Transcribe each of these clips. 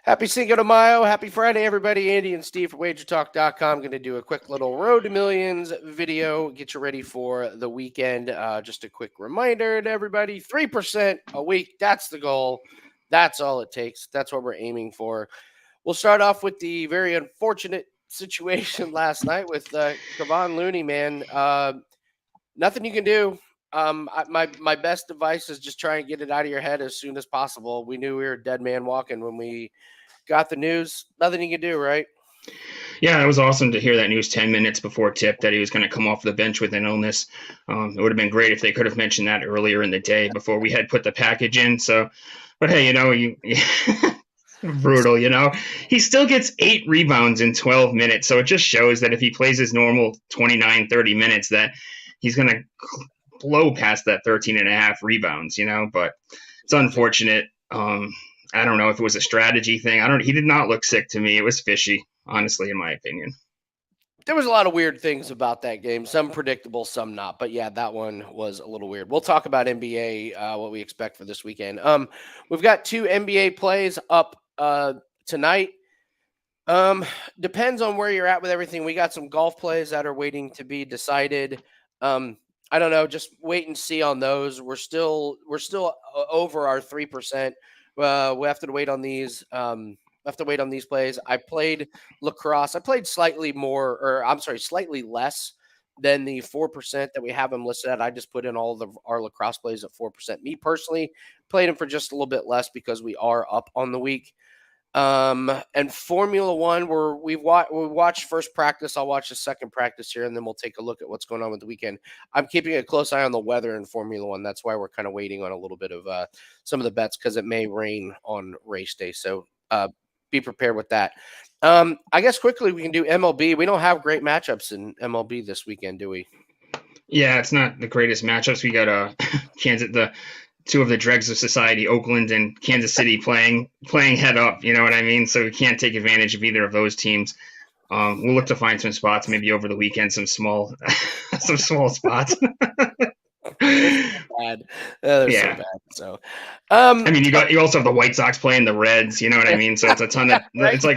Happy Cinco de Mayo. Happy Friday, everybody. Andy and Steve from WagerTalk.com. Going to do a quick little Road to Millions video. Get you ready for the weekend. Just a quick reminder to everybody 3% a week. That's the goal. That's all it takes. That's what we're aiming for. We'll start off with the very unfortunate situation last night with Kevon Looney, man. Nothing you can do. My best advice is just try and get it out of your head as soon as possible. We knew we were a dead man walking when we got the news. Nothing you can do, right? Yeah, it was awesome to hear that news 10 minutes before tip that he was going to come off the bench with an illness. It would have been great if they could have mentioned that earlier in the day before we had put the package in. So, but hey, you brutal, he still gets 8 rebounds in 12 minutes. So it just shows that if he plays his normal 29, 30 minutes, that he's going to blow past that 13 and a half rebounds, but it's unfortunate. I don't know if it was a strategy thing. He did not look sick to me. It was fishy, honestly, in my opinion. There was a lot of weird things about that game. Some predictable, some not. But yeah, that one was a little weird. We'll talk about NBA, what we expect for this weekend. We've got 2 NBA plays up tonight. Depends on where you're at with everything. We got some golf plays that are waiting to be decided. I don't know. Just wait and see on those. We're still over our 3%. We have to wait on these. Plays. I played lacrosse. I played slightly less than the 4% that we have them listed at. I just put in all of our lacrosse plays at 4%. Me personally played them for just a little bit less because we are up on the week. And Formula One, we watched first practice. I'll watch the second practice here, and then we'll take a look at what's going on with the weekend. I'm keeping a close eye on the weather in Formula One. That's why we're kind of waiting on a little bit of some of the bets because it may rain on race day. So be prepared with that. I guess quickly we can do MLB. We don't have great matchups in MLB this weekend, do we? Yeah, it's not the greatest matchups. We got the 2 of the dregs of society, Oakland and Kansas City, playing head up. You know what I mean? So we can't take advantage of either of those teams. We'll look to find some spots, maybe over the weekend, some small spots. Bad. They're so bad. So, I mean, you also have the White Sox playing the Reds. You know what I mean? So it's a ton of. Right? It's like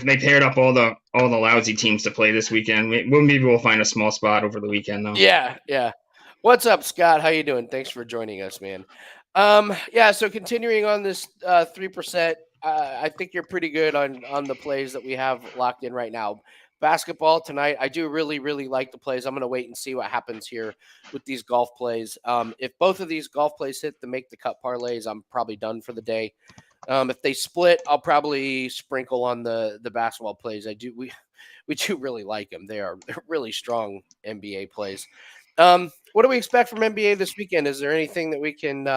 they paired up all the lousy teams to play this weekend. Maybe we'll find a small spot over the weekend though. Yeah. What's up, Scott? How you doing? Thanks for joining us, man. So continuing on this 3%, I think you're pretty good on the plays that we have locked in right now. Basketball tonight, I do really, really like the plays. I'm going to wait and see what happens here with these golf plays. If both of these golf plays hit to make the cut parlays, I'm probably done for the day. If they split, I'll probably sprinkle on the basketball plays. We do really like them. They're really strong NBA plays. What do we expect from NBA this weekend? Is there anything that we can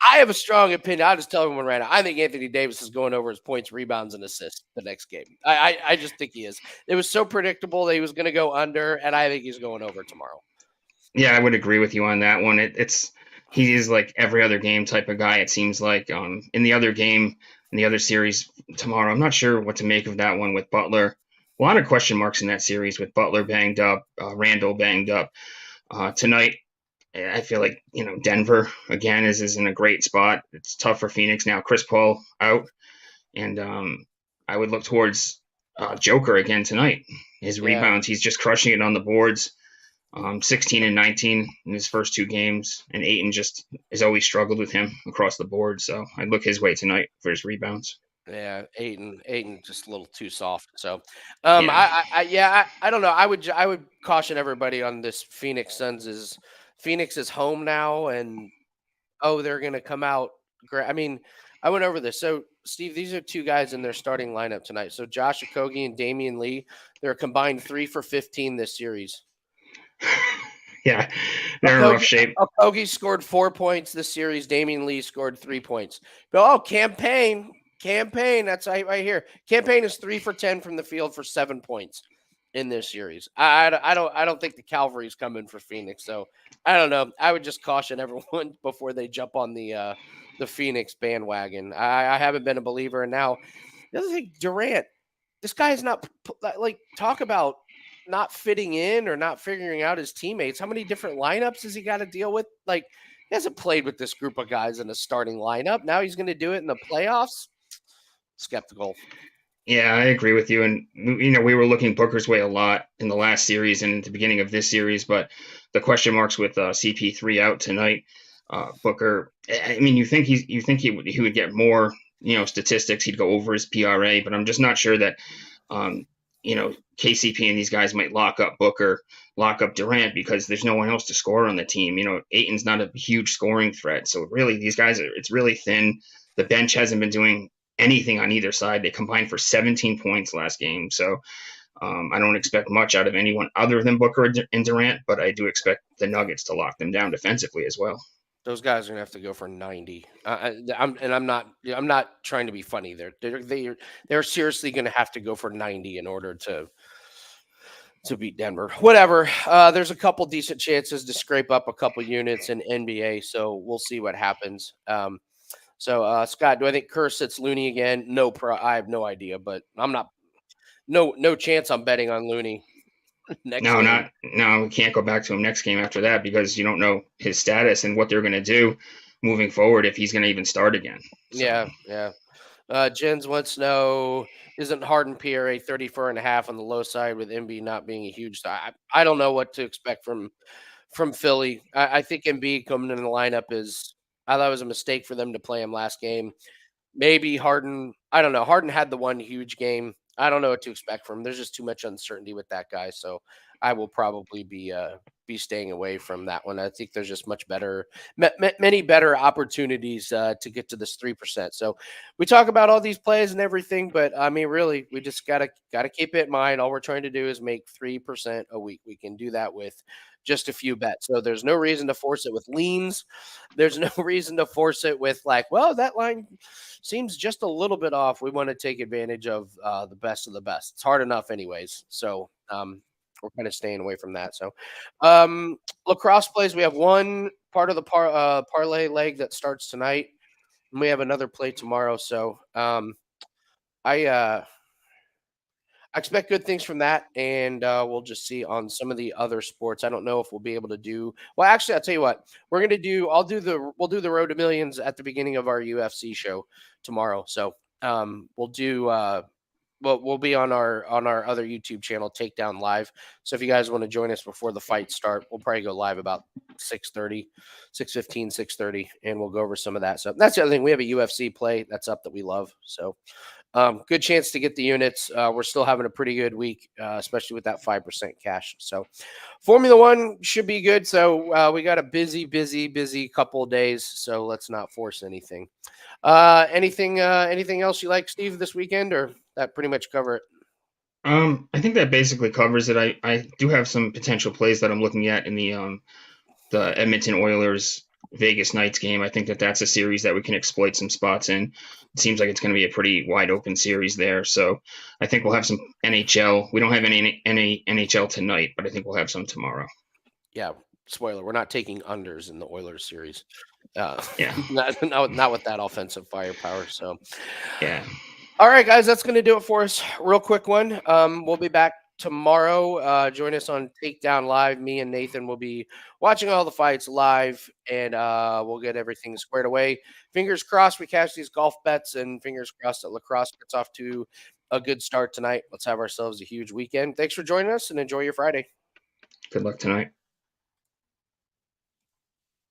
I have a strong opinion. I'll just tell everyone right now. I think Anthony Davis is going over his points, rebounds, and assists the next game. I just think he is. It was so predictable that he was going to go under, and I think he's going over tomorrow. Yeah, I would agree with you on that one. He is like every other game type of guy. It seems like in the other game, in the other series tomorrow, I'm not sure what to make of that one with Butler. A lot of question marks in that series with Butler banged up, Randall banged up. Tonight, I feel like, Denver, again, is in a great spot. It's tough for Phoenix now. Chris Paul out. And I would look towards Joker again tonight. His rebounds, he's just crushing it on the boards. 16 and 19 in his first 2 games. And Ayton just has always struggled with him across the board. So I'd look his way tonight for his rebounds. Yeah, Ayton just a little too soft. So, I don't know. I would caution everybody on this. Phoenix is home now, and they're gonna come out great. I mean, I went over this. So, Steve, these are 2 guys in their starting lineup tonight. So, Josh Okogie and Damian Lee, they're combined 3 for 15 this series. Yeah, they're in rough shape. Okogie scored 4 points this series. Damian Lee scored 3 points. But campaign. That's right here. Campaign is 3 for 10 from the field for 7 points in this series. I don't think the Cavalry's coming for Phoenix. So I don't know. I would just caution everyone before they jump on the Phoenix bandwagon. I haven't been a believer, and now the other thing, Durant. This guy is not talk about not fitting in or not figuring out his teammates. How many different lineups has he got to deal with? He hasn't played with this group of guys in a starting lineup. Now he's going to do it in the playoffs. Skeptical. Yeah, I agree with you. And we were looking Booker's way a lot in the last series and at the beginning of this series, but the question marks with CP3 out tonight, Booker. I mean, you think he would get more, statistics. He'd go over his PRA, but I'm just not sure that, KCP and these guys might lock up Booker, lock up Durant because there's no one else to score on the team. Ayton's not a huge scoring threat, so really these guys it's really thin. The bench hasn't been doing anything on either side. They combined for 17 points last game. So I don't expect much out of anyone other than Booker and Durant, but I do expect the Nuggets to lock them down defensively as well. Those guys are gonna have to go for 90. I'm not trying to be funny. They're seriously gonna have to go for 90 in order to beat Denver. Whatever. There's a couple decent chances to scrape up a couple units in NBA, so we'll see what happens. So Scott, do I think Kerr sits Looney again? No, I have no idea, but I'm not. No chance. I'm betting on Looney. We can't go back to him next game after that because you don't know his status and what they're going to do moving forward if he's going to even start again. So. Yeah. Jens wants to know, isn't Harden PRA 34.5 on the low side with Embiid not being a huge star? I don't know what to expect from Philly. I think Embiid coming in the lineup I thought it was a mistake for them to play him last game. Maybe Harden, I don't know. Harden had the one huge game. I don't know what to expect from him. There's just too much uncertainty with that guy. So I will probably be staying away from that one. I think there's just many better opportunities to get to this 3%. So we talk about all these plays and everything, but I mean, really, we just gotta keep it in mind. All we're trying to do is make 3% a week. We can do that with just a few bets. So there's no reason to force it with leans. There's no reason to force it with that line seems just a little bit off. We want to take advantage of the best of the best. It's hard enough anyways. So we're kind of staying away from that. So lacrosse plays, we have one part of the parlay leg that starts tonight. And we have another play tomorrow. So I expect good things from that, and we'll just see on some of the other sports. I don't know if we'll be able to do well. Actually, I'll tell you what we'll do the Road to Millions at the beginning of our UFC show tomorrow. So we'll do we'll be on our other YouTube channel, Takedown Live. So if you guys want to join us before the fights start, we'll probably go live about 6:30, 6:15, 6:30, and we'll go over some of that. So that's the other thing. We have a UFC play that's up that we love. So good chance to get the units. We're still having a pretty good week, especially with that 5% cash. So Formula One should be good. So we got a busy couple of days. So let's not force anything. Anything else you like, Steve, this weekend, or that pretty much cover it? I think that basically covers it. I do have some potential plays that I'm looking at in the Edmonton Oilers Vegas Knights game. I think that's a series that we can exploit some spots in. It seems like it's going to be a pretty wide open series there. So I think we'll have some NHL. We don't have any NHL tonight, but I think we'll have some tomorrow. Yeah. Spoiler, we're not taking unders in the Oilers series. Yeah. Not with that offensive firepower. So yeah. All right, guys, that's going to do it for us. Real quick one. We'll be back tomorrow. Join us on Takedown Live. Me and Nathan will be watching all the fights live, and we'll get everything squared away. Fingers crossed we cash these golf bets, and fingers crossed that lacrosse gets off to a good start tonight. Let's have ourselves a huge weekend. Thanks for joining us, and enjoy your Friday. Good luck tonight.